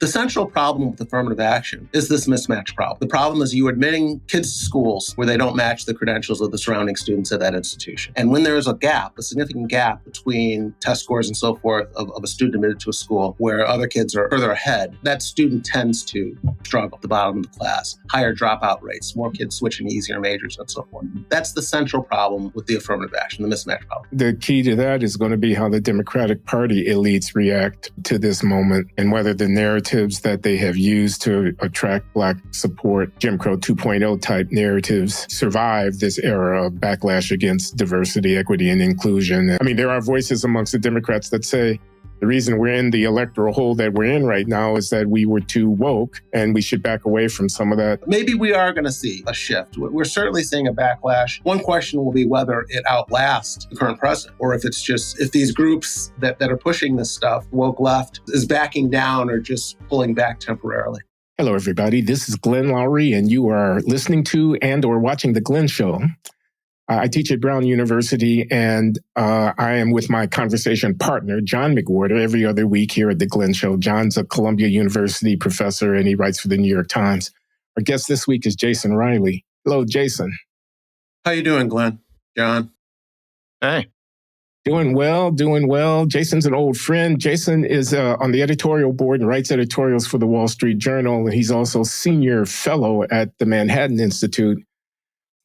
The central problem with affirmative action is this mismatch problem. The problem is you admitting kids to schools where they don't match the credentials of the surrounding students at that institution. And when there is a gap, a significant gap between test scores and so forth of a student admitted to a school where other kids are further ahead, that student tends to struggle at the bottom of the class, higher dropout rates, more kids switching easier majors and so forth. That's the central problem with the affirmative action, the mismatch problem. The key to that is going to be how the Democratic Party elites react to this moment and whether the narratives that they have used to attract Black support, Jim Crow 2.0 type narratives, survive this era of backlash against diversity, equity, and inclusion. I mean, there are voices amongst the Democrats that say the reason we're in the electoral hole that we're in right now is that we were too woke and we should back away from some of that. Maybe we are going to see a shift. We're certainly seeing a backlash. One question will be whether it outlasts the current president or if it's just, if these groups that are pushing this stuff, woke left, is backing down or just pulling back temporarily. Hello, everybody. This is Glenn Loury, and you are listening to and or watching The Glenn Show. I teach at Brown University, and I am with my conversation partner, John McWhorter, every other week here at The Glenn Show. John's a Columbia University professor, and he writes for the New York Times. Our guest this week is Jason Riley. Hello, Jason. How you doing, Glenn? John? Hey. Doing well, doing well. Jason's an old friend. Jason is on the editorial board and writes editorials for the Wall Street Journal, and he's also senior fellow at the Manhattan Institute.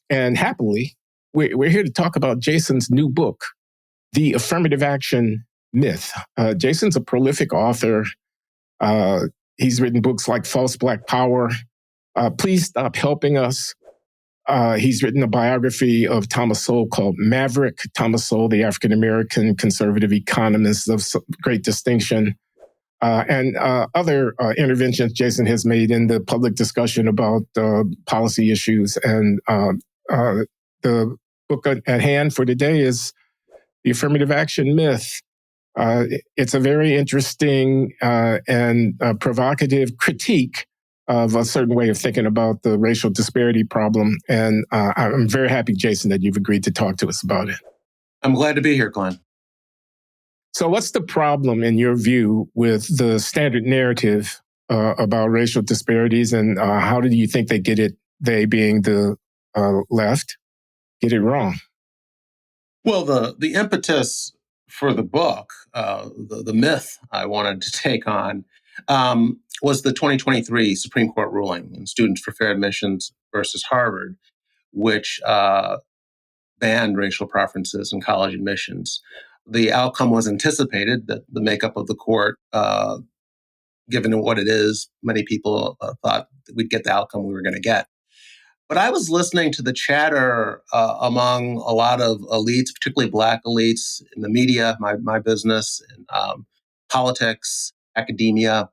And happily, we're here to talk about Jason's new book, The Affirmative Action Myth. Jason's a prolific author. He's written books like False Black Power, Please Stop Helping Us. He's written a biography of Thomas Sowell called Maverick. Thomas Sowell, the African-American conservative economist of great distinction. And other interventions Jason has made in the public discussion about policy issues. And the book at hand for today is The Affirmative Action Myth. It's a very interesting and provocative critique of a certain way of thinking about the racial disparity problem. And I'm very happy, Jason, that you've agreed to talk to us about it. I'm glad to be here, Glenn. So what's the problem, in your view, with the standard narrative about racial disparities, and how do you think they being the left, get it wrong? Well, the impetus for the book, the myth I wanted to take on, was the 2023 Supreme Court ruling in Students for Fair Admissions versus Harvard, which banned racial preferences in college admissions. The outcome was anticipated, that the makeup of the court, given what it is, many people thought that we'd get the outcome we were going to get. But I was listening to the chatter among a lot of elites, particularly Black elites in the media, my business, in politics, academia.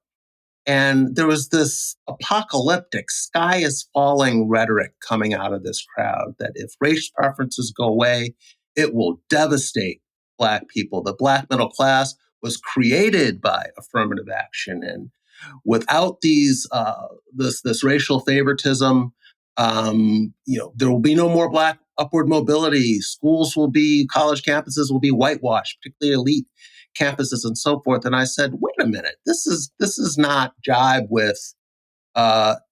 And there was this apocalyptic, sky is falling rhetoric coming out of this crowd that if race preferences go away, it will devastate Black people. The Black middle class was created by affirmative action. And without these this racial favoritism, there will be no more Black upward mobility. Schools will be, college campuses will be whitewashed, particularly elite campuses and so forth. And I said, wait a minute, this is not jibe with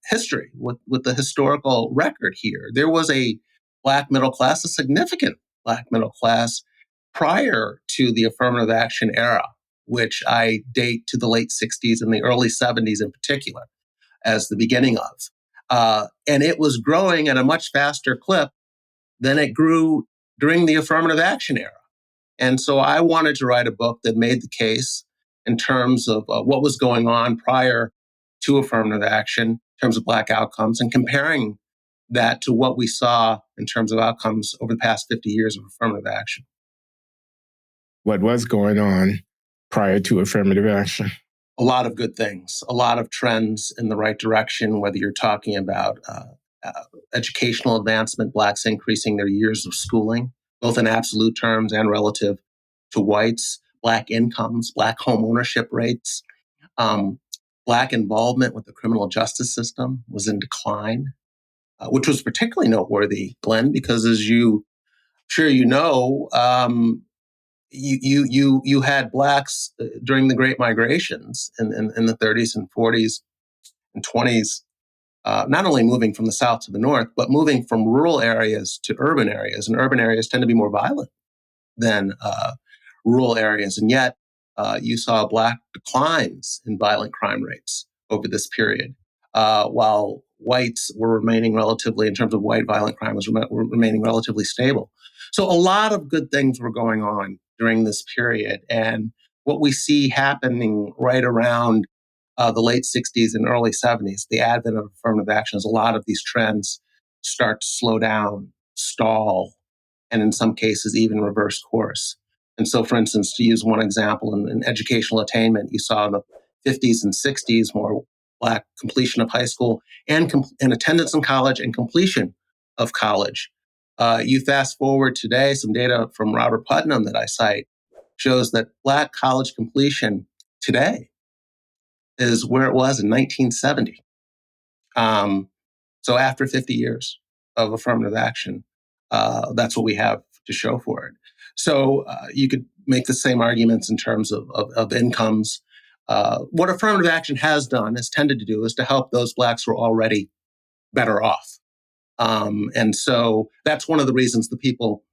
history, with the historical record here. There was a Black middle class, a significant Black middle class prior to the affirmative action era, which I date to the late 60s and the early 70s in particular as the beginning of. And it was growing at a much faster clip than it grew during the affirmative action era. And so I wanted to write a book that made the case in terms of what was going on prior to affirmative action, in terms of Black outcomes, and comparing that to what we saw in terms of outcomes over the past 50 years of affirmative action. What was going on prior to affirmative action? A lot of good things, a lot of trends in the right direction, whether you're talking about educational advancement, Blacks increasing their years of schooling, both in absolute terms and relative to whites, Black incomes, Black home ownership rates, Black involvement with the criminal justice system was in decline, which was particularly noteworthy, Glenn, because as you know, you had blacks during the Great Migrations in the 30s and 40s and 20s, not only moving from the south to the north, but moving from rural areas to urban areas. And urban areas tend to be more violent than rural areas. And yet you saw black declines in violent crime rates over this period, while whites were remaining relatively, in terms of white violent crime, were remaining relatively stable. So a lot of good things were going on during this period. And what we see happening right around the late 60s and early 70s, the advent of affirmative action, is a lot of these trends start to slow down, stall, and in some cases even reverse course. And so, for instance, to use one example, in educational attainment, you saw in the 50s and 60s more black completion of high school and attendance in college and completion of college. You fast forward today, some data from Robert Putnam that I cite shows that black college completion today is where it was in 1970. So after 50 years of affirmative action, that's what we have to show for it. So you could make the same arguments in terms of incomes. What affirmative action has tended to do, is to help those blacks who are already better off. And so that's one of the reasons the people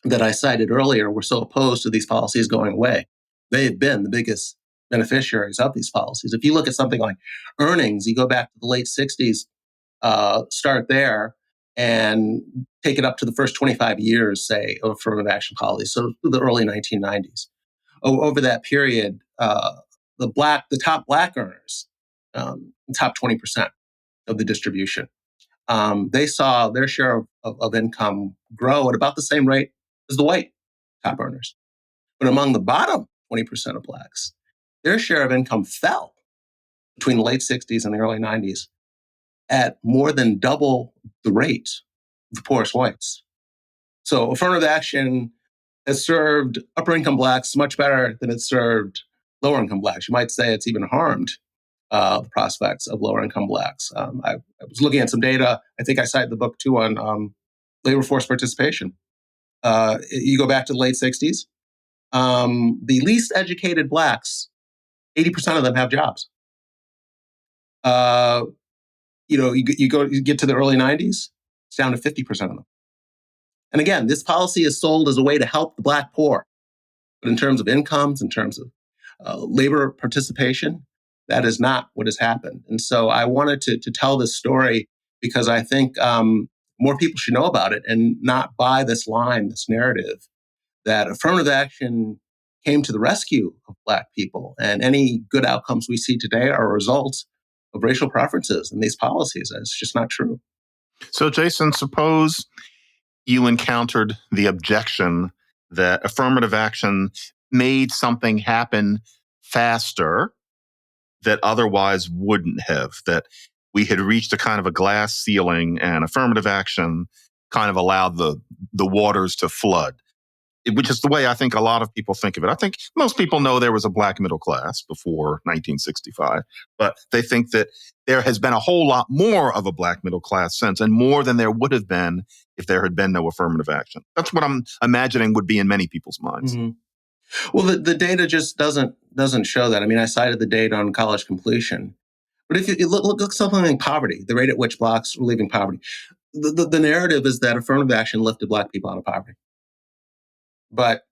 that I cited earlier were so opposed to these policies going away. They have been the biggest beneficiaries of these policies. If you look at something like earnings, you go back to the late 60s, start there, and take it up to the first 25 years, say, of affirmative action policies, so the early 1990s. Over that period, the top black earners, top 20% of the distribution, they saw their share of income grow at about the same rate as the white top earners. But among the bottom 20% of blacks, their share of income fell between the late 60s and the early 90s at more than double the rate of the poorest whites. So affirmative action has served upper income blacks much better than it served lower income blacks. You might say it's even harmed the prospects of lower income blacks. I was looking at some data. I think I cited the book too on labor force participation. You go back to the late 60s, the least educated blacks, 80% of them have jobs. You get to the early 90s, it's down to 50% of them. And again, this policy is sold as a way to help the black poor. But in terms of incomes, in terms of labor participation, that is not what has happened. And so I wanted to tell this story because I think more people should know about it and not buy this line, this narrative, that affirmative action came to the rescue of black people. And any good outcomes we see today are a result of racial preferences and these policies. It's just not true. So, Jason, suppose you encountered the objection that affirmative action made something happen faster that otherwise wouldn't have, that we had reached a kind of a glass ceiling and affirmative action kind of allowed the waters to flood, which is the way I think a lot of people think of it. I think most people know there was a black middle class before 1965, but they think that there has been a whole lot more of a black middle class since, and more than there would have been if there had been no affirmative action. That's what I'm imagining would be in many people's minds. Mm-hmm. Well, the data just doesn't show that. I mean, I cited the data on college completion, but if you look at something like poverty, the rate at which blacks were leaving poverty, the narrative is that affirmative action lifted black people out of poverty. But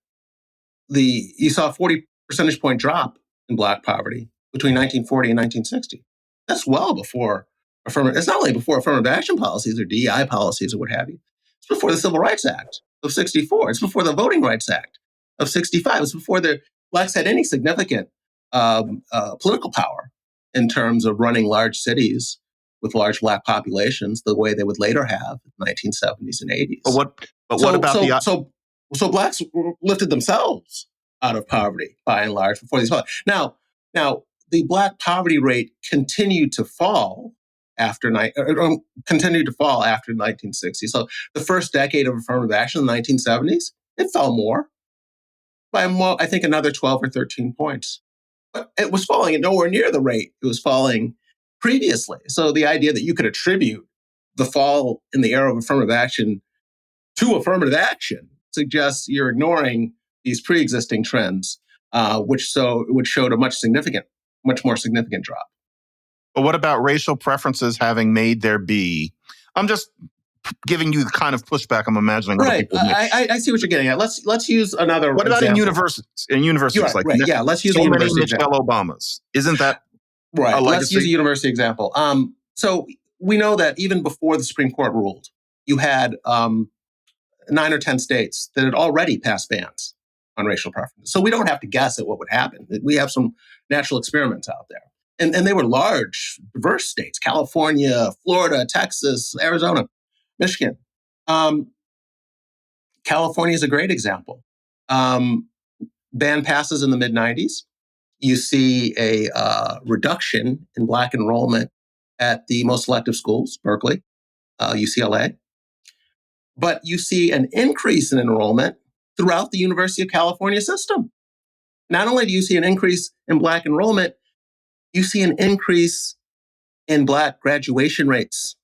you saw a 40 percentage point drop in black poverty between 1940 and 1960. That's well before affirmative. It's not only before affirmative action policies or DEI policies or what have you. It's before the Civil Rights Act of 64. It's before the Voting Rights Act of 65. It's before the blacks had any significant political power in terms of running large cities with large black populations the way they would later have in the 1970s and 80s. What about So blacks lifted themselves out of poverty by and large before these policies. Now the black poverty rate continued to fall after 1960. So the first decade of affirmative action in the 1970s, it fell more by I think another 12 or 13 points. But it was falling at nowhere near the rate it was falling previously. So the idea that you could attribute the fall in the era of affirmative action to affirmative action suggests you're ignoring these pre-existing trends, which showed a much more significant drop. But what about racial preferences having made there be? I'm just giving you the kind of pushback I'm imagining other Right. people make. I see what you're getting at. Let's use another. What about example. in universities? In universities, Right, right. Yeah, let's use so a many university Michelle example. Obamas. Isn't that right? a legacy? Let's use a university example. So we know that even before the Supreme Court ruled, you had 9 or 10 states that had already passed bans on racial preferences. So we don't have to guess at what would happen. We have some natural experiments out there. And they were large, diverse states: California, Florida, Texas, Arizona, Michigan. California is a great example. Ban passes in the mid-90s. You see a reduction in Black enrollment at the most selective schools, Berkeley, UCLA. But you see an increase in enrollment throughout the University of California system. Not only do you see an increase in Black enrollment, you see an increase in Black graduation rates.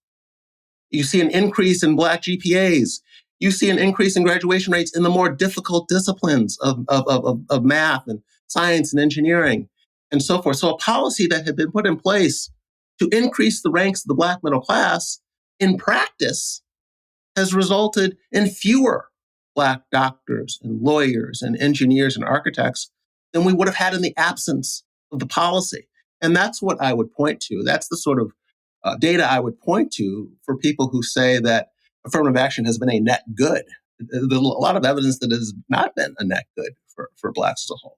You see an increase in Black GPAs. You see an increase in graduation rates in the more difficult disciplines of math and science and engineering and so forth. So a policy that had been put in place to increase the ranks of the Black middle class, in practice, has resulted in fewer Black doctors and lawyers and engineers and architects than we would have had in the absence of the policy. And that's what I would point to. That's the sort of data I would point to for people who say that affirmative action has been a net good. There's a lot of evidence that it has not been a net good for Blacks as a whole.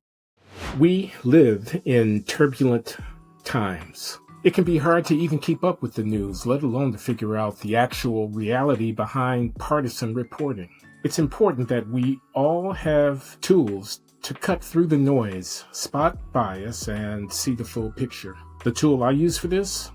We live in turbulent times. It can be hard to even keep up with the news, let alone to figure out the actual reality behind partisan reporting. It's important that we all have tools to cut through the noise, spot bias, and see the full picture. The tool I use for this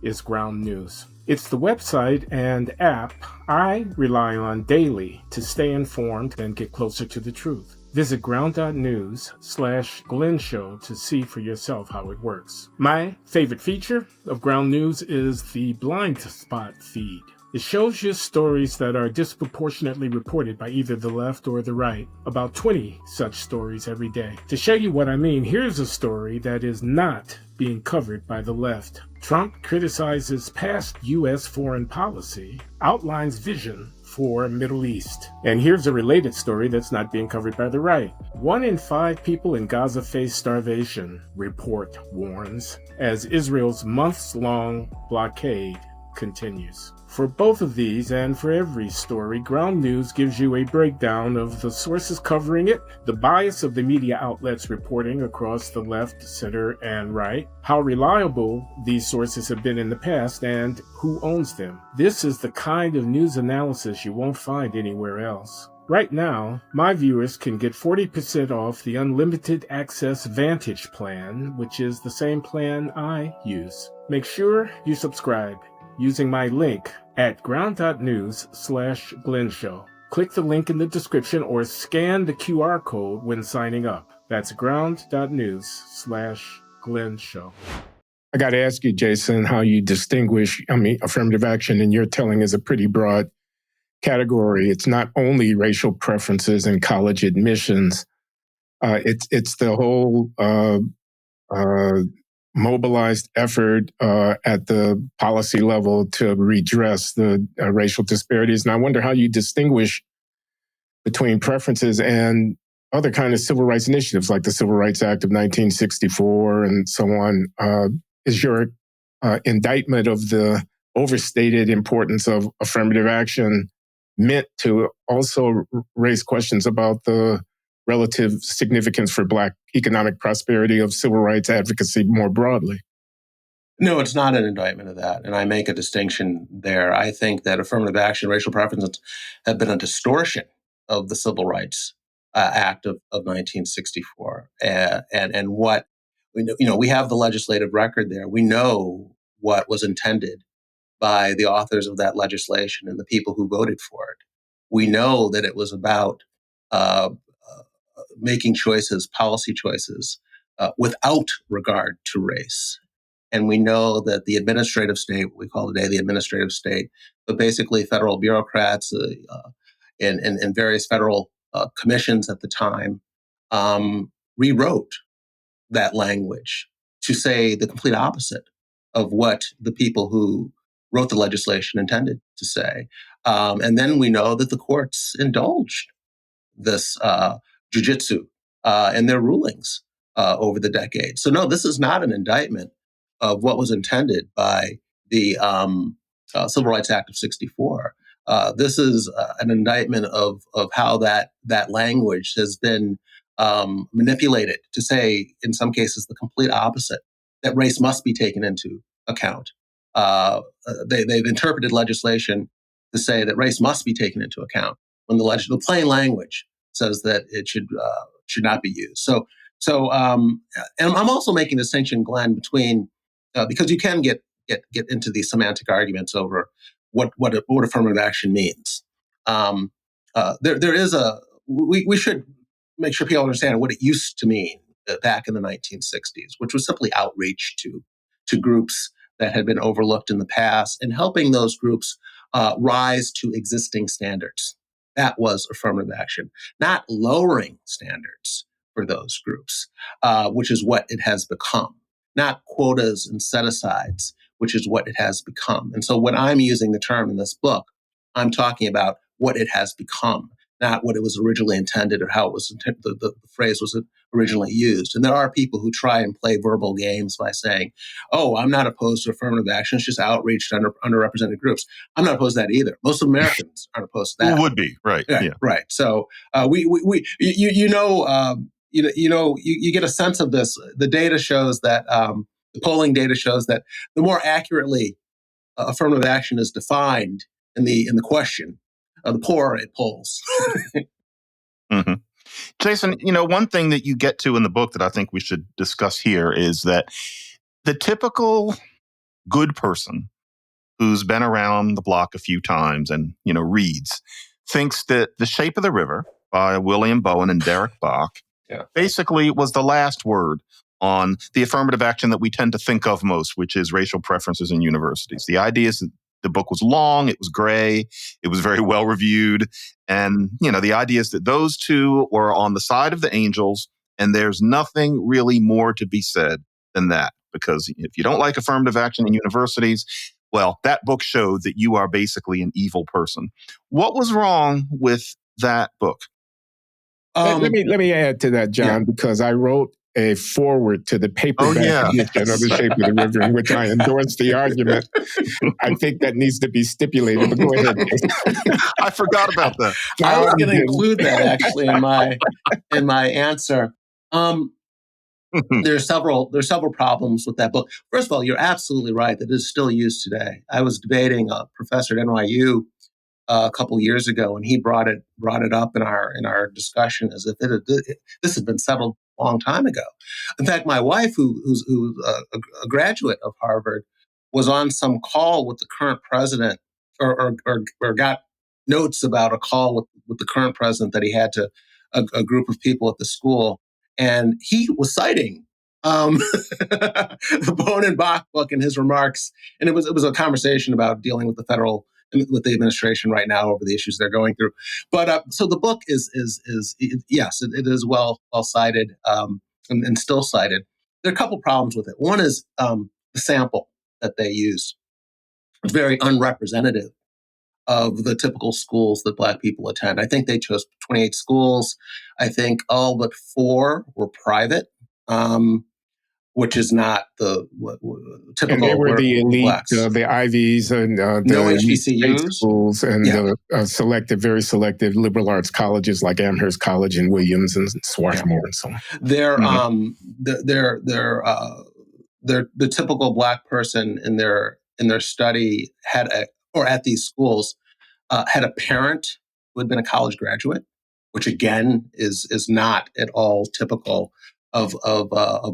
is Ground News. It's the website and app I rely on daily to stay informed and get closer to the truth. Visit ground.news/Glenn Show to see for yourself how it works. My favorite feature of Ground News is the blind spot feed. It shows you stories that are disproportionately reported by either the left or the right. About 20 such stories every day. To show you what I mean, here's a story that is not being covered by the left. Trump criticizes past U.S. foreign policy, outlines vision for Middle East. And here's a related story that's not being covered by the right. 1 in 5 people in Gaza face starvation, report warns, as Israel's months-long blockade continues. For both of these and for every story, Ground News gives you a breakdown of the sources covering it, the bias of the media outlets reporting across the left, center, and right, how reliable these sources have been in the past, and who owns them. This is the kind of news analysis you won't find anywhere else. Right now, my viewers can get 40% off the Unlimited Access Vantage plan, which is the same plan I use. Make sure you subscribe using my link at ground.news/Glenn Show. Click the link in the description or scan the QR code when signing up. That's ground.news/Glenn Show. I got to ask you, Jason, how you distinguish, affirmative action in your telling is a pretty broad category. It's not only racial preferences and college admissions. It's the whole mobilized effort at the policy level to redress the racial disparities. And I wonder how you distinguish between preferences and other kind of civil rights initiatives like the Civil Rights Act of 1964 and so on. Is your indictment of the overstated importance of affirmative action meant to also raise questions about the relative significance for Black economic prosperity of civil rights advocacy more broadly? No, it's not an indictment of that. And I make a distinction there. I think that affirmative action, racial preferences have been a distortion of the Civil Rights Act of 1964. And what we know, we have the legislative record there. We know what was intended by the authors of that legislation and the people who voted for it. We know that it was about making choices, policy choices, without regard to race. And we know that the administrative state, what we call today the administrative state, but basically federal bureaucrats and various federal commissions at the time, rewrote that language to say the complete opposite of what the people who wrote the legislation intended to say. And then we know that the courts indulged this jujitsu in their rulings over the decades. So no, this is not an indictment of what was intended by the Civil Rights Act of '64. This is an indictment of how that language has been manipulated to say, in some cases, the complete opposite, that race must be taken into account. They've interpreted legislation to say that race must be taken into account when the plain language says that it should not be used. And I'm also making a distinction, Glenn, between because you can get into these semantic arguments over what affirmative action means. There is we should make sure people understand what it used to mean back in the 1960s, which was simply outreach to groups that had been overlooked in the past and helping those groups rise to existing standards. That was affirmative action, not lowering standards for those groups, which is what it has become, not quotas and set-asides, which is what it has become. And so when I'm using the term in this book, I'm talking about what it has become, not what it was originally intended or how it was the phrase was originally used. And there are people who try and play verbal games by saying, oh, I'm not opposed to affirmative action. It's just outreach to underrepresented groups. I'm not opposed to that either. Most Americans aren't opposed to that. Who would be, right? Yeah. Right. So you get a sense of this. The data shows that the polling data shows that the more accurately affirmative action is defined in the question, the poorer it polls. Mm-hmm. Jason, one thing that you get to in the book that I think we should discuss here is that the typical good person who's been around the block a few times and, reads, thinks that The Shape of the River by William Bowen and Derek Bach basically was the last word on the affirmative action that we tend to think of most, which is racial preferences in universities. The idea is that the book was long, it was gray, it was very well reviewed. And, the idea is that those two were on the side of the angels, and there's nothing really more to be said than that. Because if you don't like affirmative action in universities, well, that book showed that you are basically an evil person. What was wrong with that book? Let me add to that, John, because I wrote a foreword to the paperback edition of The Shape of the River, in which I endorsed the argument. I think that needs to be stipulated, but go ahead. I forgot about that. I was going to include that actually in my answer. There's several problems with that book. First of all, you're absolutely right that it is still used today. I was debating a professor at NYU a couple of years ago, and he brought it up in our discussion as if this had been settled a long time ago. In fact, my wife, who's a graduate of Harvard, was on some call with the current president, or got notes about a call with the current president that he had to a group of people at the school, and he was citing the Bowen and Bach book in his remarks, and it was a conversation about dealing with with the administration right now over the issues they're going through. But so the book is yes, it is well cited and still cited. There are a couple problems with it. One is the sample that they used. It's very unrepresentative of the typical schools that Black people attend. I think they chose 28 schools. I think all but 4 were private. Which is not the typical. And they were the elite, Blacks. The Ivies and no the HBCUs schools and the very selective liberal arts colleges like Amherst College and Williams and Swarthmore and so on. They're the typical Black person in their study at these schools had a parent who had been a college graduate, which again is not at all typical of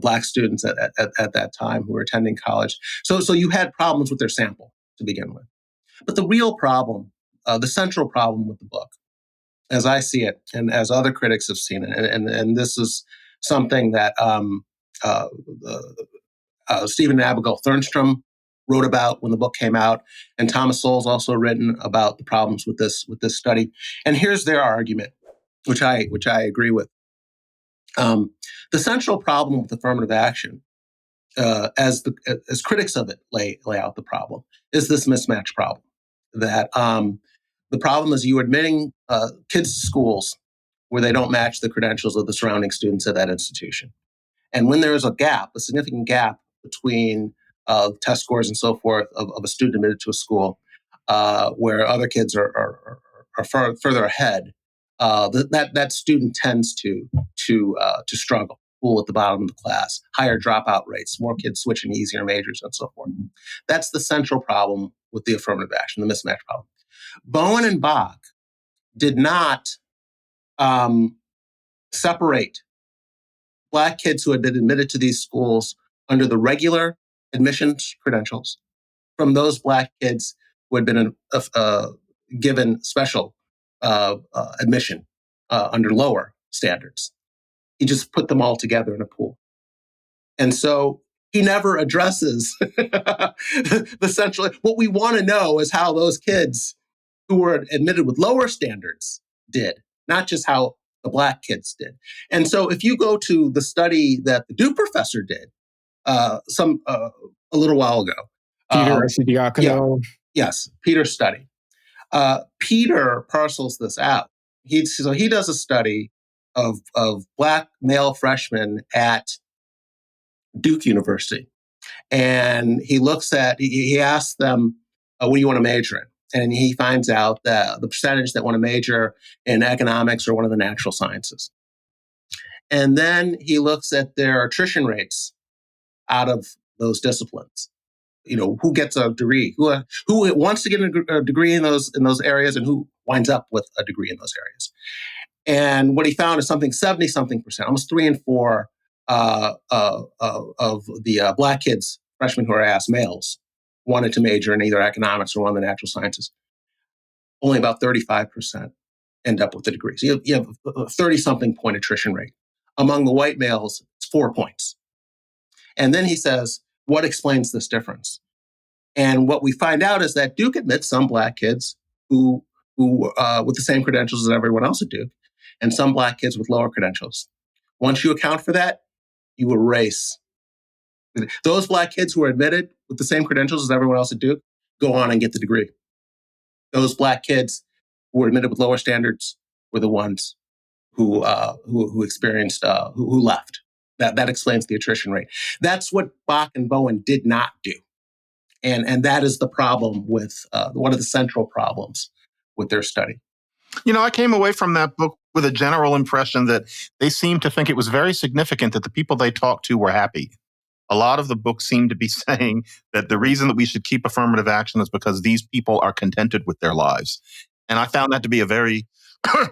Black students at that time who were attending college. So you had problems with their sample to begin with. But the real problem, the central problem with the book, as I see it, and as other critics have seen it, and this is something that Stephen and Abigail Thernstrom wrote about when the book came out, and Thomas Sowell's also written about the problems with this study. And here's their argument, which I agree with. The central problem with affirmative action, as critics of it lay out the problem, is this mismatch problem. That the problem is you admitting kids to schools where they don't match the credentials of the surrounding students at that institution. And when there is a significant gap between test scores and so forth of a student admitted to a school where other kids are further ahead, that student tends to struggle, school at the bottom of the class, higher dropout rates, more kids switching easier majors, and so forth. That's the central problem with the affirmative action, the mismatch problem. Bowen and Bach did not separate Black kids who had been admitted to these schools under the regular admissions credentials from those Black kids who had been given special admission under lower standards. He just put them all together in a pool. And so he never addresses the central. What we want to know is how those kids who were admitted with lower standards did, not just how the Black kids did. And so if you go to the study that the Duke professor did a little while ago. Peter Arcidiacono. Yes, Peter's study. Peter parcels this out. He does a study of Black male freshmen at Duke University. And he asks them, what do you want to major in? And he finds out that the percentage that want to major in economics or one of the natural sciences. And then he looks at their attrition rates out of those disciplines. Who gets a degree, who wants to get a degree in those areas, and who winds up with a degree in those areas. And what he found is 70-something%, almost 3 in 4 of the Black kids, freshmen who are asked, males, wanted to major in either economics or one of the natural sciences. Only about 35% end up with a degree. So you have a 30-something point attrition rate. Among the white males, it's 4 points. And then he says, what explains this difference? And what we find out is that Duke admits some Black kids who with the same credentials as everyone else at Duke, and some Black kids with lower credentials. Once you account for that, you erase those Black kids who are admitted with the same credentials as everyone else at Duke, go on and get the degree. Those Black kids who were admitted with lower standards were the ones who experienced who left. That explains the attrition rate. That's what Bach and Bowen did not do, and that is the problem with one of the central problems with their study. I came away from that book with a general impression that they seemed to think it was very significant that the people they talked to were happy. A lot of the book seemed to be saying that the reason that we should keep affirmative action is because these people are contented with their lives. And I found that to be a very,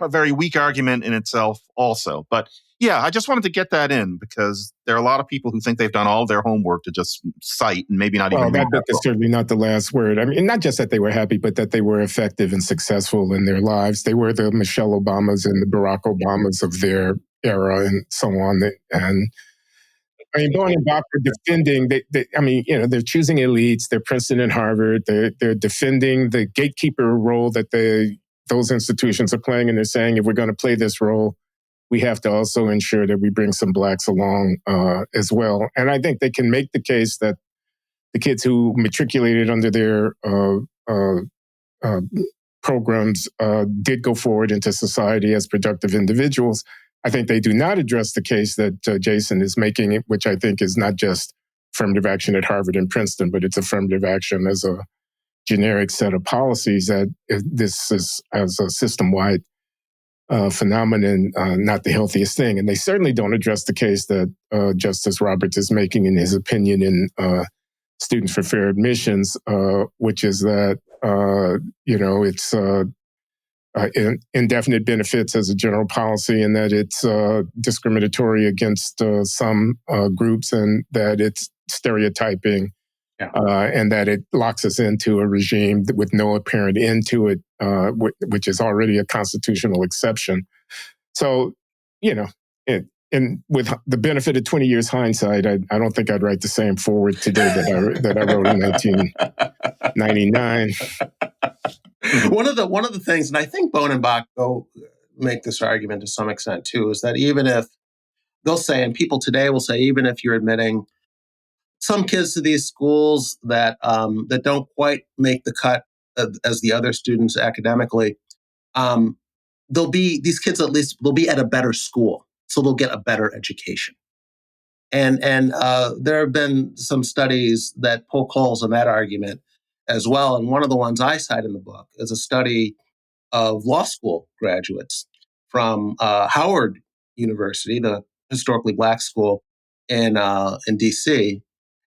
a very weak argument in itself also. But yeah, I just wanted to get that in because there are a lot of people who think they've done all their homework to just cite and maybe not even read that book is certainly not the last word. I mean, not just that they were happy, but that they were effective and successful in their lives. They were the Michelle Obamas and the Barack Obamas of their era and so on. And I mean, Bowen and Bach are defending, they're choosing elites, they're Princeton and Harvard, they're defending the gatekeeper role that those institutions are playing, and they're saying if we're going to play this role, we have to also ensure that we bring some Blacks along as well. And I think they can make the case that the kids who matriculated under their programs did go forward into society as productive individuals. I think they do not address the case that Jason is making, which I think is not just affirmative action at Harvard and Princeton, but it's affirmative action as a generic set of policies that this is as a system-wide phenomenon, not the healthiest thing. And they certainly don't address the case that Justice Roberts is making in his opinion in Students for Fair Admissions, which is that, it's indefinite benefits as a general policy, and that it's discriminatory against some groups, and that it's stereotyping, and that it locks us into a regime with no apparent end to it, which is already a constitutional exception. So, and with the benefit of 20 years hindsight, I don't think I'd write the same foreword today that I wrote in 1999. One of the things, and I think Bowen and Bach make this argument to some extent too, is that even if they'll say, and people today will say, even if you're admitting some kids to these schools that that don't quite make the cut as the other students academically, these kids at least they'll be at a better school, so they'll get a better education. And there have been some studies that poke holes in that argument as well. And one of the ones I cite in the book is a study of law school graduates from Howard University, the historically black school in D.C.,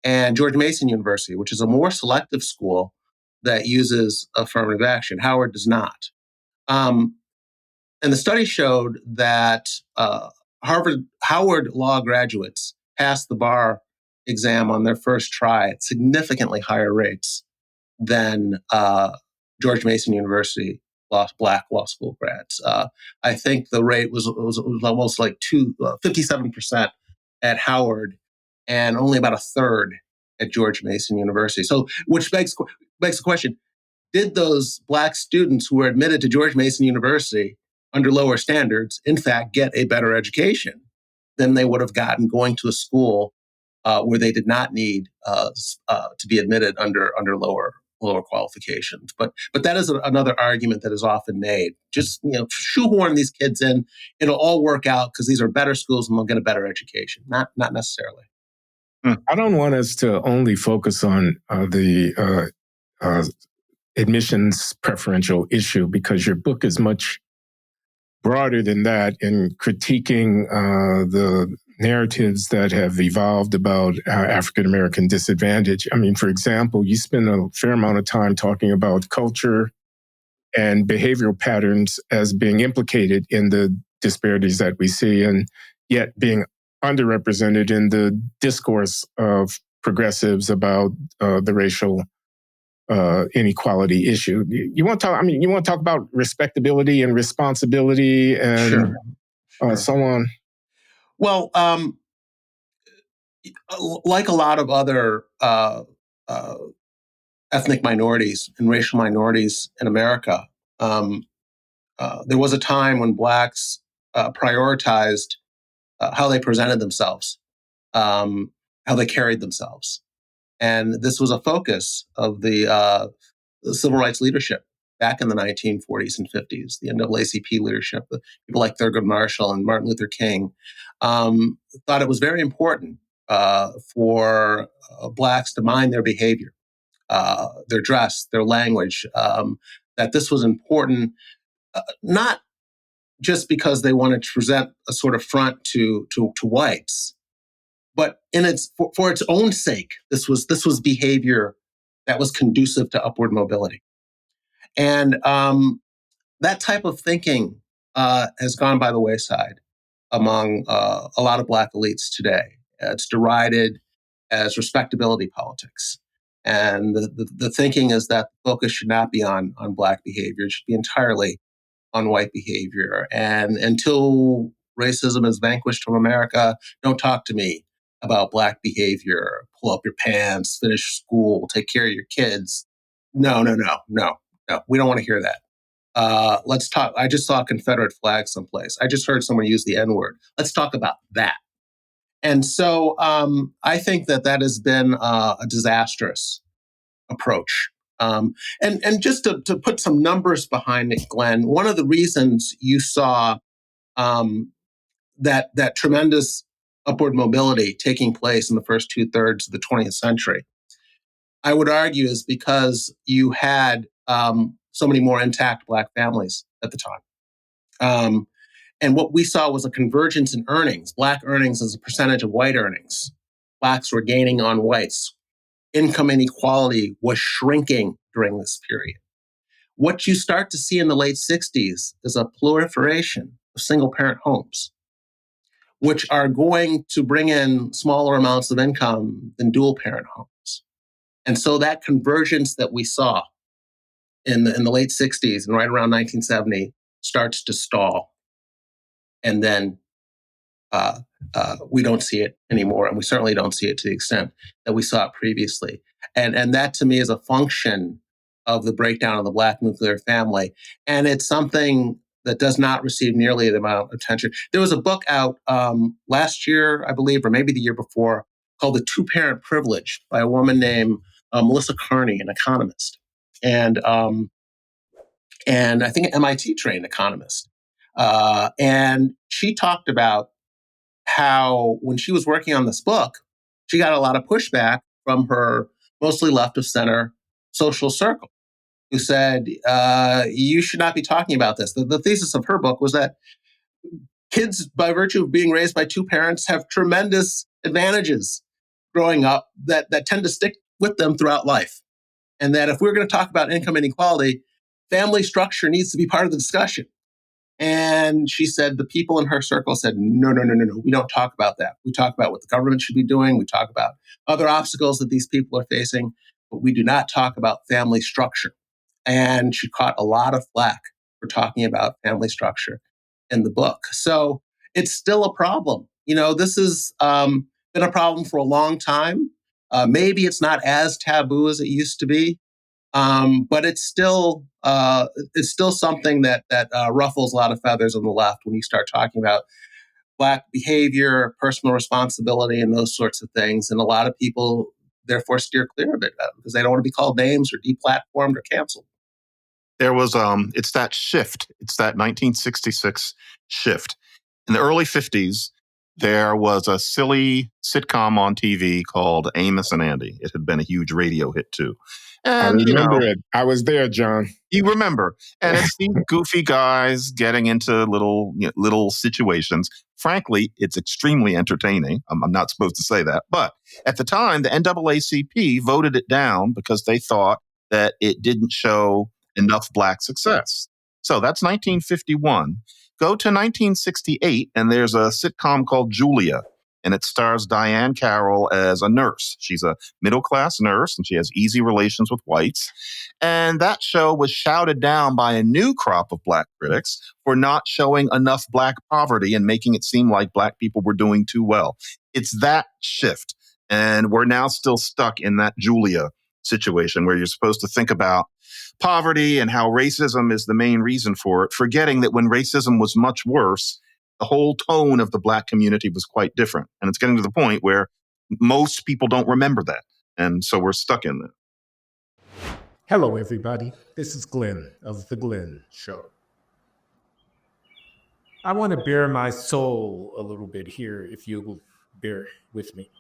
and George Mason University, which is a more selective school that uses affirmative action. Howard does not. And the study showed that Howard law graduates passed the bar exam on their first try at significantly higher rates than George Mason University black law school grads. I think the rate was almost like 57% at Howard and only about a third at George Mason University. So, which begs the question, did those black students who were admitted to George Mason University under lower standards, in fact, get a better education than they would have gotten going to a school where they did not need to be admitted under lower qualifications? But that is another argument that is often made. Just shoehorn these kids in; it'll all work out because these are better schools and they'll get a better education. Not necessarily. I don't want us to only focus on the admissions preferential issue, because your book is much broader than that in critiquing the narratives that have evolved about African-American disadvantage. I mean, for example, you spend a fair amount of time talking about culture and behavioral patterns as being implicated in the disparities that we see, and yet being underrepresented in the discourse of progressives about the racial inequality issue. You want to talk? I mean, you want to talk about respectability and responsibility and Sure. So on. Well, like a lot of other ethnic minorities and racial minorities in America, there was a time when blacks prioritized how they presented themselves, how they carried themselves. And this was a focus of the civil rights leadership back in the 1940s and 50s, the NAACP leadership, people like Thurgood Marshall and Martin Luther King, thought it was very important for blacks to mind their behavior, their dress, their language, that this was important, not just because they wanted to present a sort of front to whites, but for its own sake. This was behavior that was conducive to upward mobility. And that type of thinking has gone by the wayside among a lot of black elites today. It's derided as respectability politics. And the thinking is that the focus should not be on black behavior. It should be entirely on white behavior. And until racism is vanquished from America, don't talk to me about black behavior. Pull up your pants, finish school, take care of your kids. No. We don't want to hear that. Let's talk. I just saw a Confederate flag someplace. I just heard someone use the N-word. Let's talk about that. And so I think that has been a disastrous approach. And just to put some numbers behind it, Glenn, one of the reasons you saw that tremendous upward mobility taking place in the first 2/3 of the 20th century, I would argue, is because you had so many more intact black families at the time. And what we saw was a convergence in earnings, black earnings as a percentage of white earnings. Blacks were gaining on whites. Income inequality was shrinking during this period. What you start to see in the late 60s is a proliferation of single-parent homes, which are going to bring in smaller amounts of income than dual-parent homes. And so that convergence that we saw in the late 60s and right around 1970 starts to stall. And then we don't see it anymore, and we certainly don't see it to the extent that we saw it previously. And that, to me, is a function of the breakdown of the black nuclear family. And it's something that does not receive nearly the amount of attention. There was a book out last year, I believe, or maybe the year before, called The Two-Parent Privilege by a woman named Melissa Kearney, an economist. And I think an MIT trained economist. And she talked about how when she was working on this book, she got a lot of pushback from her mostly left of center social circle, who said, you should not be talking about this. The thesis of her book was that kids, by virtue of being raised by two parents, have tremendous advantages growing up that tend to stick with them throughout life. And that if we're going to talk about income inequality, family structure needs to be part of the discussion. And she said the people in her circle said, no, we don't talk about that. We talk about what the government should be doing. We talk about other obstacles that these people are facing, but we do not talk about family structure. And she caught a lot of flack for talking about family structure in the book. So it's still a problem. This has been a problem for a long time. Maybe it's not as taboo as it used to be. But it's still something that ruffles a lot of feathers on the left when you start talking about Black behavior, personal responsibility, and those sorts of things. And a lot of people therefore steer clear of it because they don't want to be called names or deplatformed or canceled. There was it's that shift. It's that 1966 shift. In the early 50s, there was a silly sitcom on TV called Amos and Andy. It had been a huge radio hit too. And, I remember it. I was there, John. You remember. And it's these goofy guys getting into little situations. Frankly, it's extremely entertaining. I'm not supposed to say that. But at the time, the NAACP voted it down because they thought that it didn't show enough Black success. So that's 1951. Go to 1968, and there's a sitcom called Julia. And it stars Diane Carroll as a nurse. She's a middle-class nurse, and she has easy relations with whites. And that show was shouted down by a new crop of Black critics for not showing enough Black poverty and making it seem like Black people were doing too well. It's that shift. And we're now still stuck in that Julia situation where you're supposed to think about poverty and how racism is the main reason for it, forgetting that when racism was much worse, the whole tone of the Black community was quite different. And it's getting to the point where most people don't remember that. And so we're stuck in that. Hello, everybody. This is Glenn of The Glenn Show. I want to bare my soul a little bit here, if you will bear with me.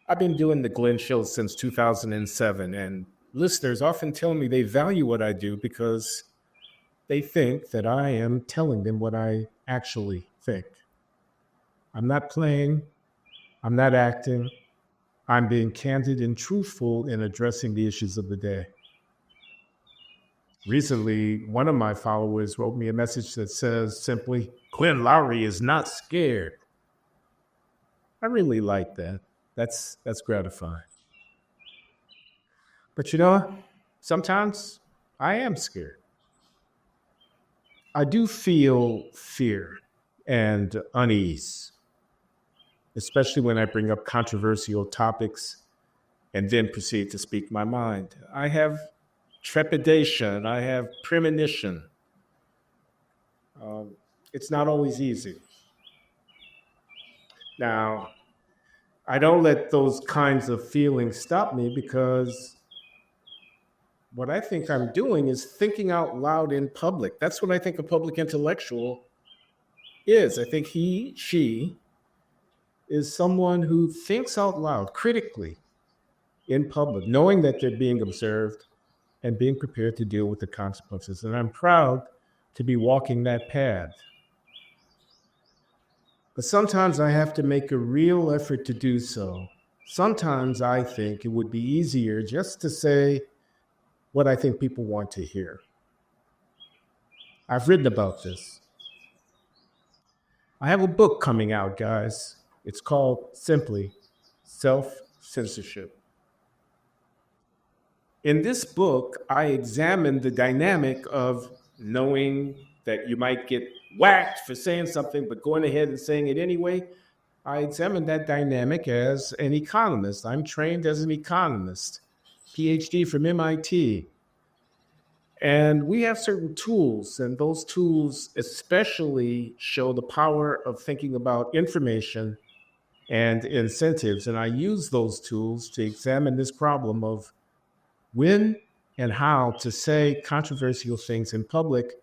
I've been doing The Glenn Show since 2007, and listeners often tell me they value what I do because they think that I am telling them what I actually think. I'm not playing. I'm not acting. I'm being candid and truthful in addressing the issues of the day. Recently, one of my followers wrote me a message that says simply, Glenn Loury is not scared. I really like that. That's gratifying. But sometimes I am scared. I do feel fear and unease, especially when I bring up controversial topics and then proceed to speak my mind. I have trepidation. I have premonition. It's not always easy. Now, I don't let those kinds of feelings stop me because what I think I'm doing is thinking out loud in public. That's what I think a public intellectual is. I think she is someone who thinks out loud critically in public, knowing that they're being observed and being prepared to deal with the consequences. And I'm proud to be walking that path. But sometimes I have to make a real effort to do so. Sometimes I think it would be easier just to say what I think people want to hear. I've written about this. I have a book coming out, guys. It's called simply Self-Censorship. In this book, I examine the dynamic of knowing that you might get whacked for saying something, but going ahead and saying it anyway. I examine that dynamic as an economist. I'm trained as an economist, PhD from MIT. And we have certain tools, and those tools especially show the power of thinking about information and incentives. And I use those tools to examine this problem of when and how to say controversial things in public,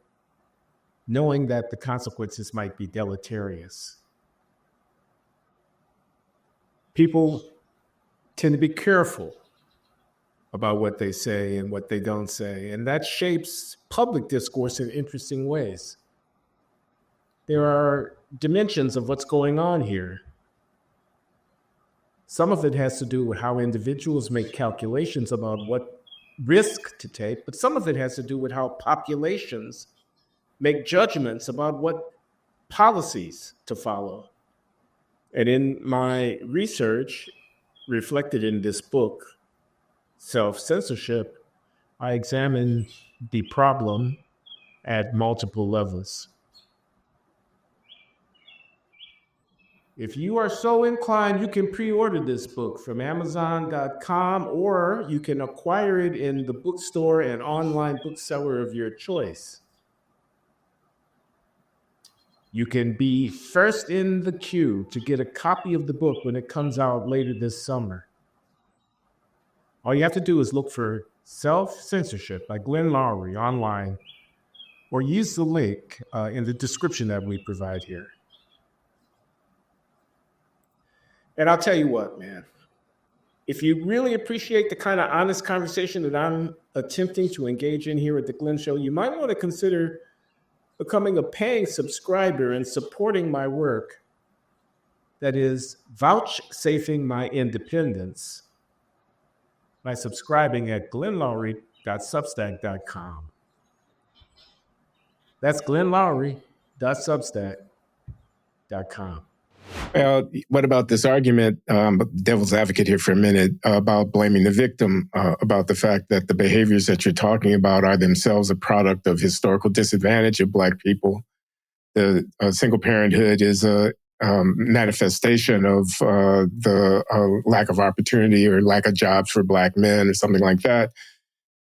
knowing that the consequences might be deleterious. People tend to be careful about what they say and what they don't say, and that shapes public discourse in interesting ways. There are dimensions of what's going on here. Some of it has to do with how individuals make calculations about what risk to take, but some of it has to do with how populations make judgments about what policies to follow. And in my research, reflected in this book, Self-Censorship, I examine the problem at multiple levels. If you are so inclined, you can pre-order this book from Amazon.com, or you can acquire it in the bookstore and online bookseller of your choice. You can be first in the queue to get a copy of the book when it comes out later this summer. All you have to do is look for Self-Censorship by Glenn Loury online, or use the link in the description that we provide here. And I'll tell you what, man, if you really appreciate the kind of honest conversation that I'm attempting to engage in here at the Glenn Show, you might want to consider becoming a paying subscriber and supporting my work that is vouchsafing my independence by subscribing at glennloury.substack.com. That's glennloury.substack.com. Well, what about this argument, devil's advocate here for a minute, about blaming the victim, about the fact that the behaviors that you're talking about are themselves a product of historical disadvantage of Black people? The single parenthood is a manifestation of the lack of opportunity or lack of jobs for Black men or something like that.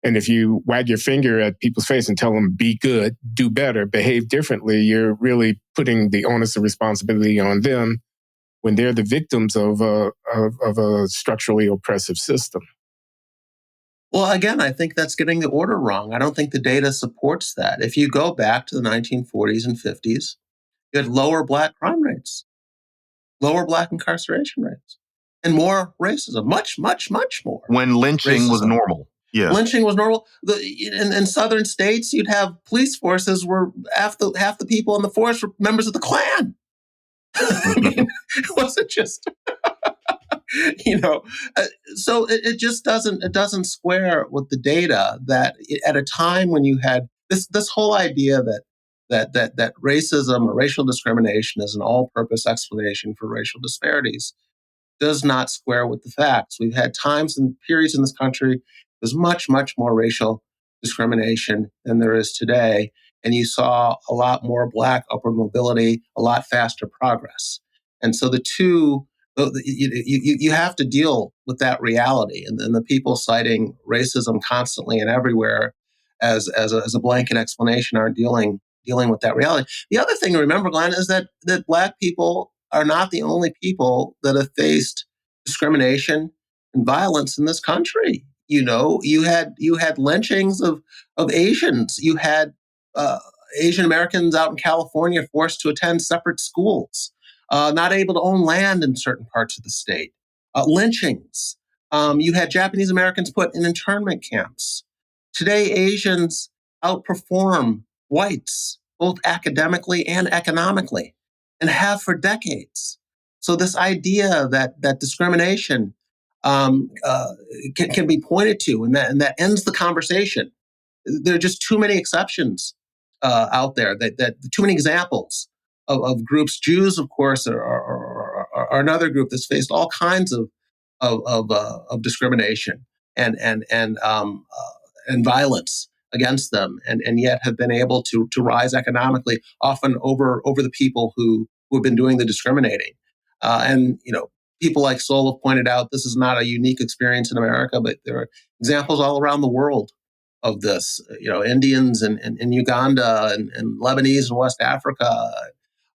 And if you wag your finger at people's face and tell them, be good, do better, behave differently, you're really putting the onus of responsibility on them when they're the victims of a structurally oppressive system. Well, again, I think that's getting the order wrong. I don't think the data supports that. If you go back to the 1940s and 50s, you had lower Black crime rates, lower Black incarceration rates, and more racism, much, much, much more. When lynching was normal. Yeah. Lynching was normal. In southern states, you'd have police forces where half the people in the force were members of the Klan. I mean, it wasn't just, so it just doesn't square with the data that at a time when you had this whole idea that racism or racial discrimination is an all-purpose explanation for racial disparities does not square with the facts. We've had times and periods in this country there's much, much more racial discrimination than there is today. And you saw a lot more Black upward mobility, a lot faster progress. And so the two, you have to deal with that reality. And then the people citing racism constantly and everywhere as a blanket explanation aren't dealing with that reality. The other thing to remember, Glenn, is that Black people are not the only people that have faced discrimination and violence in this country. You had lynchings of Asians. You had Asian Americans out in California forced to attend separate schools, not able to own land in certain parts of the state. Lynchings. You had Japanese Americans put in internment camps. Today, Asians outperform whites, both academically and economically, and have for decades. So this idea that discrimination can be pointed to, and that ends the conversation. There are just too many exceptions out there. That too many examples of groups. Jews, of course, are another group that's faced all kinds of discrimination and violence against them, and yet have been able to rise economically, often over the people who have been doing the discriminating. People like Sol have pointed out this is not a unique experience in America, but there are examples all around the world of this. Indians in Uganda and Lebanese in West Africa,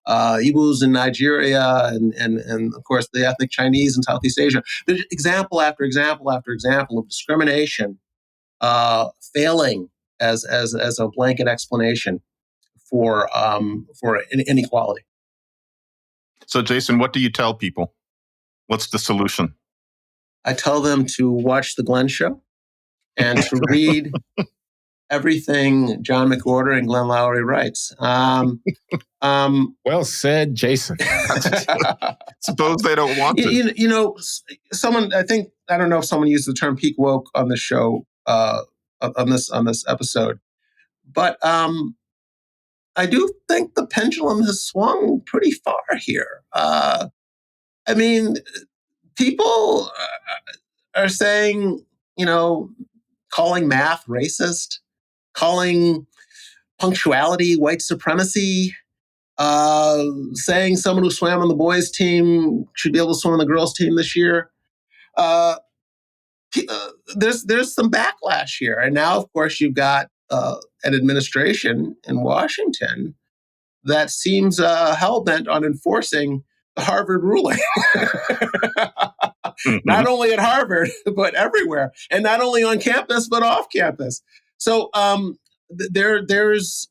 Igbos in Nigeria, and of course the ethnic Chinese in Southeast Asia. There's example after example after example of discrimination failing as a blanket explanation for inequality. So, Jason, what do you tell people? What's the solution? I tell them to watch the Glenn Show and to read everything John McWhorter and Glenn Loury writes. Well said, Jason. Suppose they don't want to. Someone, I don't know if someone used the term peak woke on the show, on this episode, but I do think the pendulum has swung pretty far here. People are saying, calling math racist, calling punctuality white supremacy, saying someone who swam on the boys' team should be able to swim on the girls' team this year. There's some backlash here. And now, of course, you've got an administration in Washington that seems hell-bent on enforcing the Harvard ruling. Not only at Harvard, but everywhere. And not only on campus, but off campus. So there's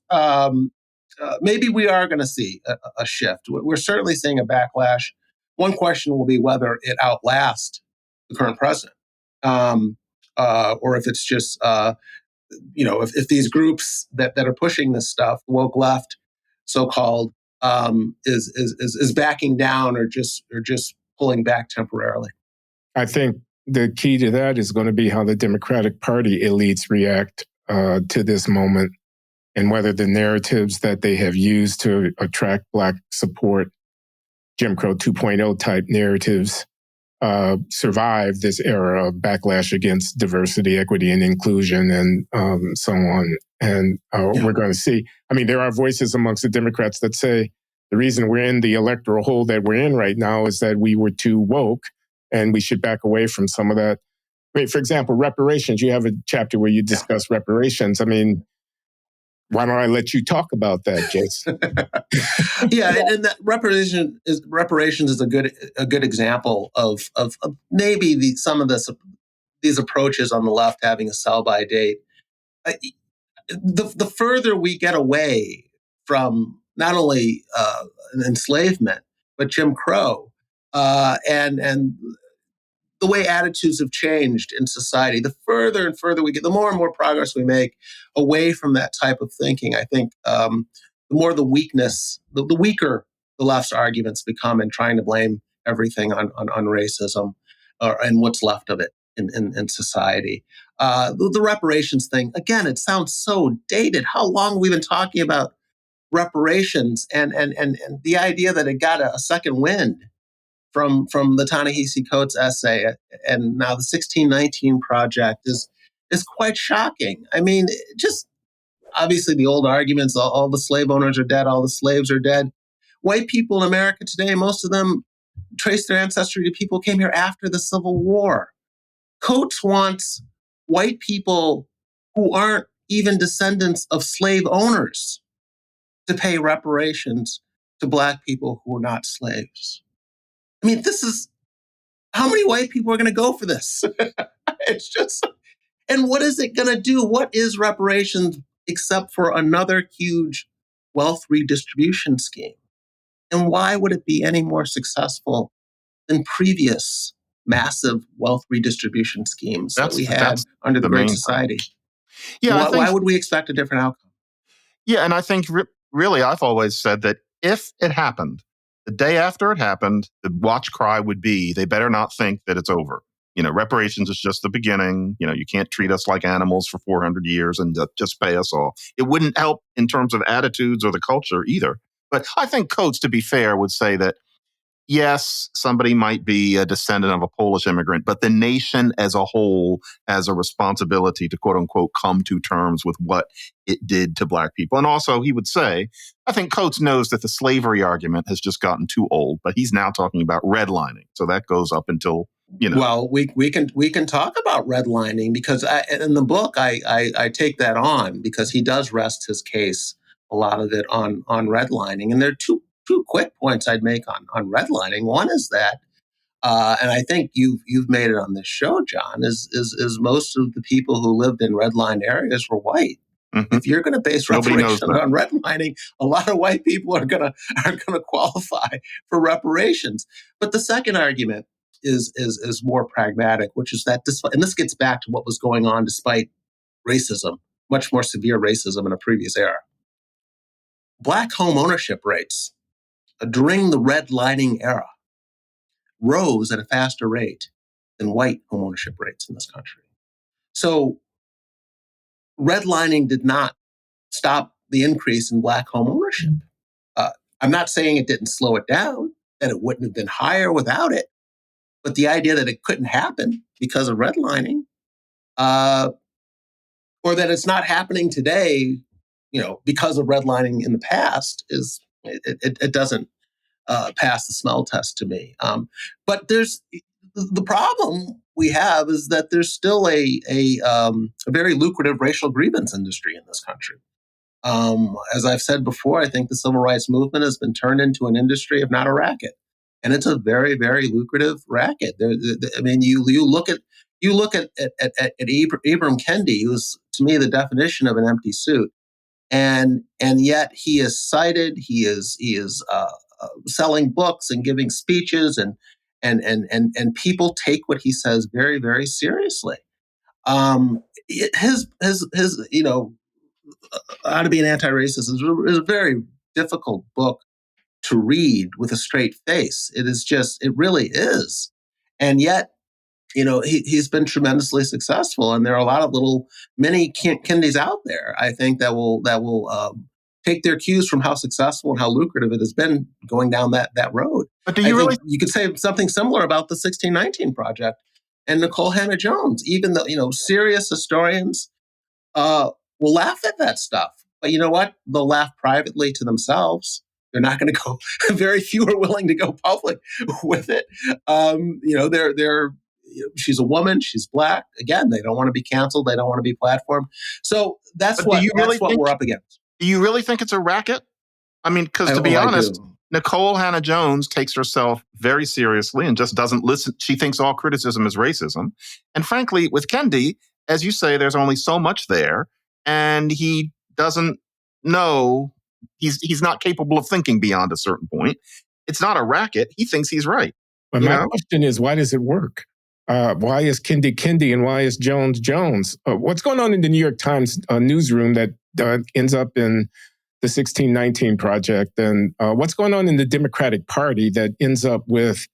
maybe we are going to see a shift. We're certainly seeing a backlash. One question will be whether it outlasts the current president, or if it's just, if these groups that are pushing this stuff, woke left, so-called, is backing down or just pulling back temporarily. I think the key to that is going to be how the Democratic Party elites react to this moment, and whether the narratives that they have used to attract Black support, Jim Crow 2.0 type narratives, survive this era of backlash against diversity, equity, and inclusion, and so on. And we're going to see. There are voices amongst the Democrats that say the reason we're in the electoral hole that we're in right now is that we were too woke, and we should back away from some of that. For example, reparations. You have a chapter where you discuss reparations. Why don't I let you talk about that, Jason? And that reparations is a good example of maybe some of these approaches on the left having a sell-by date. The further we get away from not only enslavement but Jim Crow and the way attitudes have changed in society, the further and further we get, the more and more progress we make away from that type of thinking. I think the more the weaker the left's arguments become in trying to blame everything on racism and what's left of it in society. The reparations thing, again, it sounds so dated. How long have we been talking about reparations and the idea that it got a second wind from the Ta-Nehisi Coates essay, and now the 1619 Project is quite shocking. Just obviously the old arguments, all the slave owners are dead, all the slaves are dead. White people in America today, most of them trace their ancestry to people who came here after the Civil War. Coates wants white people who aren't even descendants of slave owners to pay reparations to Black people who are not slaves. This is how many white people are going to go for this? It's just, and what is it going to do? What is reparations except for another huge wealth redistribution scheme? And why would it be any more successful than previous massive wealth redistribution schemes that we had under the Great Society? Why would we expect a different outcome? Yeah, and I think really I've always said that if it happened, the day after it happened, the watch cry would be, they better not think that it's over. Reparations is just the beginning. You can't treat us like animals for 400 years and just pay us all. It wouldn't help in terms of attitudes or the culture either. But I think Coates, to be fair, would say that, yes, somebody might be a descendant of a Polish immigrant, but the nation as a whole has a responsibility to, quote unquote, come to terms with what it did to Black people. And also, he would say, I think Coates knows that the slavery argument has just gotten too old, but he's now talking about redlining. So that goes up until Well, we can talk about redlining because in the book I take that on because he does rest his case, a lot of it on redlining, and there are two quick points I'd make on redlining. One is that, and I think you've made it on this show, John, is most of the people who lived in redlined areas were white. Mm-hmm. If you're going to base reparations on redlining, a lot of white people are going to qualify for reparations. But the second argument is more pragmatic, which is that and this gets back to what was going on despite racism, much more severe racism in a previous era. Black home ownership rates during the redlining era rose at a faster rate than white home ownership rates in this country. So redlining did not stop the increase in Black home ownership. I'm not saying it didn't slow it down, that it wouldn't have been higher without it, but the idea that it couldn't happen because of redlining, or that it's not happening today, because of redlining in the past, it doesn't pass the smell test to me. But there's the problem we have is that there's still a very lucrative racial grievance industry in this country. As I've said before, I think the civil rights movement has been turned into an industry, if not a racket, and it's a very, very lucrative racket. I mean, you look at Ibram Kendi, who's to me the definition of an empty suit, and yet he is cited. He is selling books and giving speeches, and people take what he says very, very seriously. His How to Be an Anti-Racist is a very difficult book to read with a straight face. It really is. And yet, he's been tremendously successful. And there are a lot of little mini Kendys out there, I think, that will take their cues from how successful and how lucrative it has been going down that road. But you could say something similar about the 1619 Project and Nikole Hannah-Jones, even though, serious historians will laugh at that stuff. But you know what? They'll laugh privately to themselves. They're not going to go. Very few are willing to go public with it. She's a woman. She's Black. Again, they don't want to be canceled. They don't want to be platformed. So that's what we're up against. Do you really think it's a racket? I mean, because to be honest, Nikole Hannah-Jones takes herself very seriously and just doesn't listen. She thinks all criticism is racism. And frankly, with Kendi, as you say, there's only so much there, and he doesn't know. He's not capable of thinking beyond a certain point. It's not a racket. He thinks he's right. But my question is, why does it work? Why is Kendi and why is Jones? What's going on in the New York Times newsroom that ends up in the 1619 Project? And what's going on in the Democratic Party that ends up with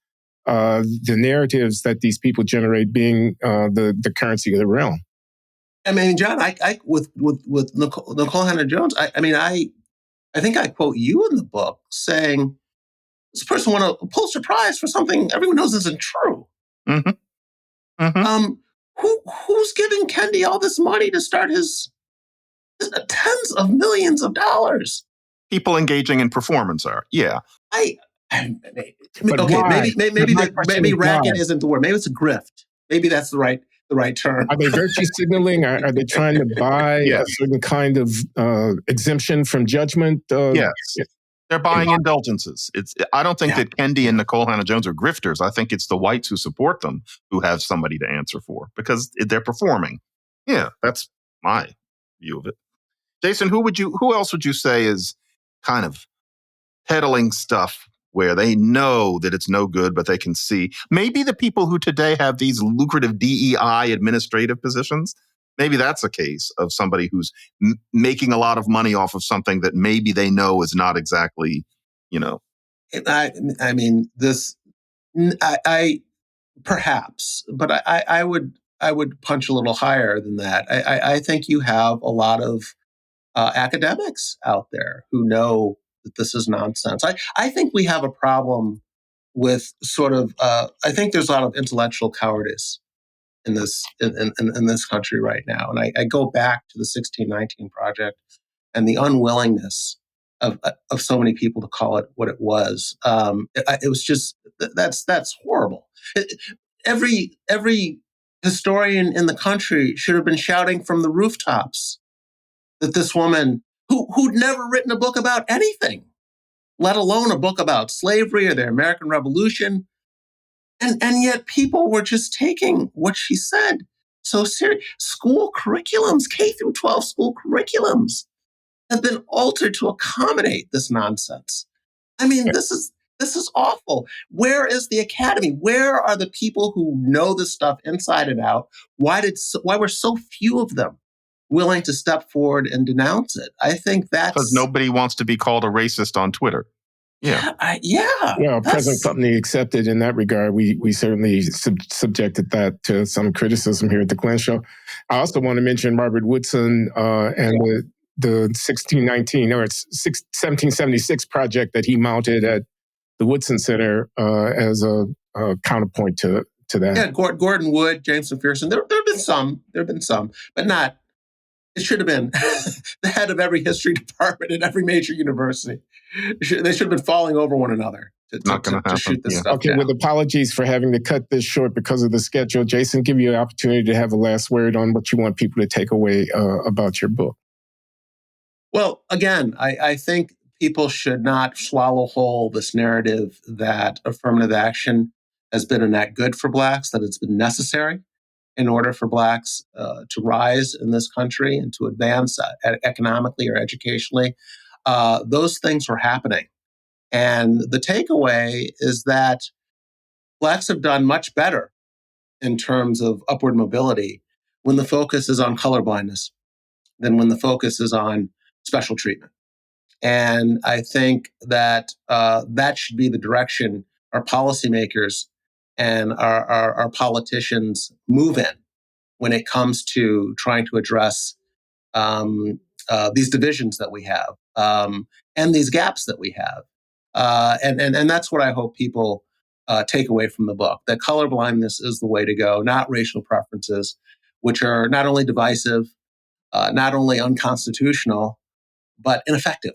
the narratives that these people generate being the currency of the realm? I mean, John, with Nikole Hannah-Jones, I think I quote you in the book saying this person won a Pulitzer Prize for something everyone knows isn't true. Mm-hmm. Mm-hmm. Who's giving Kendi all this money to start his tens of millions of dollars? People engaging in performance art. Yeah. Maybe racket isn't the word. Maybe it's a grift. Maybe that's the right term. Are they virtue signaling? Are they trying to buy a certain kind of exemption from judgment? Yes. They're buying indulgences. I don't think that Kendi and Nikole Hannah-Jones are grifters. I think it's the whites who support them who have somebody to answer for because they're performing. Yeah, that's my view of it. Jason, who else would you say is kind of peddling stuff where they know that it's no good, but they can see? Maybe the people who today have these lucrative DEI administrative positions, maybe that's a case of somebody who's making a lot of money off of something that maybe they know is not exactly, I mean, this, perhaps, but I would punch a little higher than that. I think you have a lot of academics out there who know that this is nonsense. I think we have a problem with sort of, I think there's a lot of intellectual cowardice in this country right now. And I go back to the 1619 Project and the unwillingness of so many people to call it what it was. It was just, that's horrible. every historian in the country should have been shouting from the rooftops that this woman who'd never written a book about anything, let alone a book about slavery or the American Revolution. And yet people were just taking what she said so serious. School curriculums, K through 12 school curriculums have been altered to accommodate this nonsense. I mean, this is awful. Where is the academy? Where are the people who know this stuff inside and out? Why were so few of them willing to step forward and denounce it? I think that's because nobody wants to be called a racist on Twitter. Yeah. Well, present company accepted in that regard. We certainly subjected that to some criticism here at the Glenn Show. I also want to mention Margaret Woodson and the 1776 project that he mounted at the Woodson Center as a counterpoint to that. Yeah, Gordon Wood, James McPherson. There have been some, but not. It should have been the head of every history department at every major university. They should have been falling over one another to shoot this stuff down. With apologies for having to cut this short because of the schedule, Jason, give you an opportunity to have a last word on what you want people to take away about your book. Well, again, I think people should not swallow whole this narrative that affirmative action has been a net good for Blacks, that it's been necessary in order for Blacks to rise in this country and to advance economically or educationally. Those things were happening. And the takeaway is that Blacks have done much better in terms of upward mobility when the focus is on colorblindness than when the focus is on special treatment. And I think that that should be the direction our policymakers and our politicians move in when it comes to trying to address these divisions that we have and these gaps that we have. And that's what I hope people take away from the book, that colorblindness is the way to go, not racial preferences, which are not only divisive, not only unconstitutional, but ineffective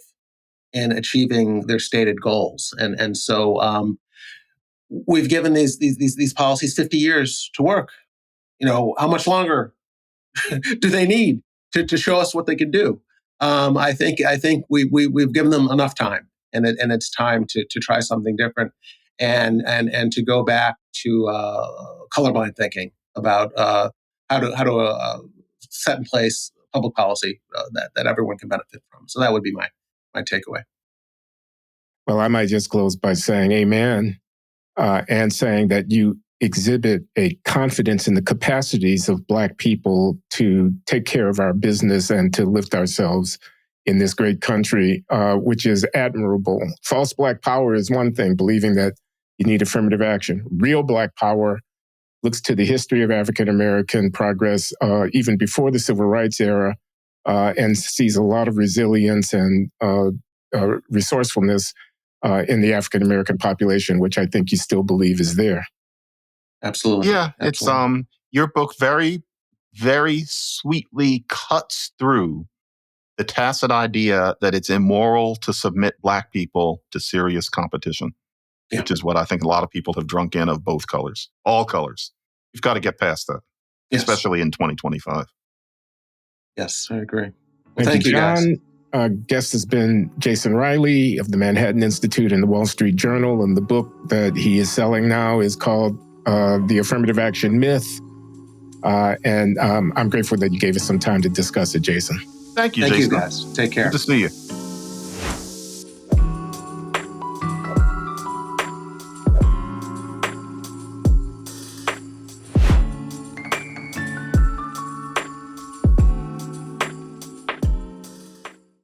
in achieving their stated goals. And so we've given these policies 50 years to work. How much longer do they need to show us what they can do? I think we've given them enough time, and it's time to try something different, and to go back to colorblind thinking about how to set in place public policy that everyone can benefit from. So that would be my takeaway. Well, I might just close by saying amen, and saying that you exhibit a confidence in the capacities of Black people to take care of our business and to lift ourselves in this great country, which is admirable. False Black power is one thing, believing that you need affirmative action. Real Black power looks to the history of African-American progress, even before the Civil Rights era, and sees a lot of resilience and resourcefulness in the African-American population, which I think you still believe is there. Absolutely. Yeah, Absolutely. It's your book very, very sweetly cuts through the tacit idea that it's immoral to submit Black people to serious competition, which is what I think a lot of people have drunk in of both colors, all colors. You've got to get past that, especially in 2025. Yes, I agree. Well, thank you, John. Guys. Our guest has been Jason Riley of the Manhattan Institute and the Wall Street Journal, and the book that he is selling now is called The Affirmative Action Myth. And I'm grateful that you gave us some time to discuss it, Jason. Thank you, Jason. Jason. Thank you, guys. Take care. Good to see you.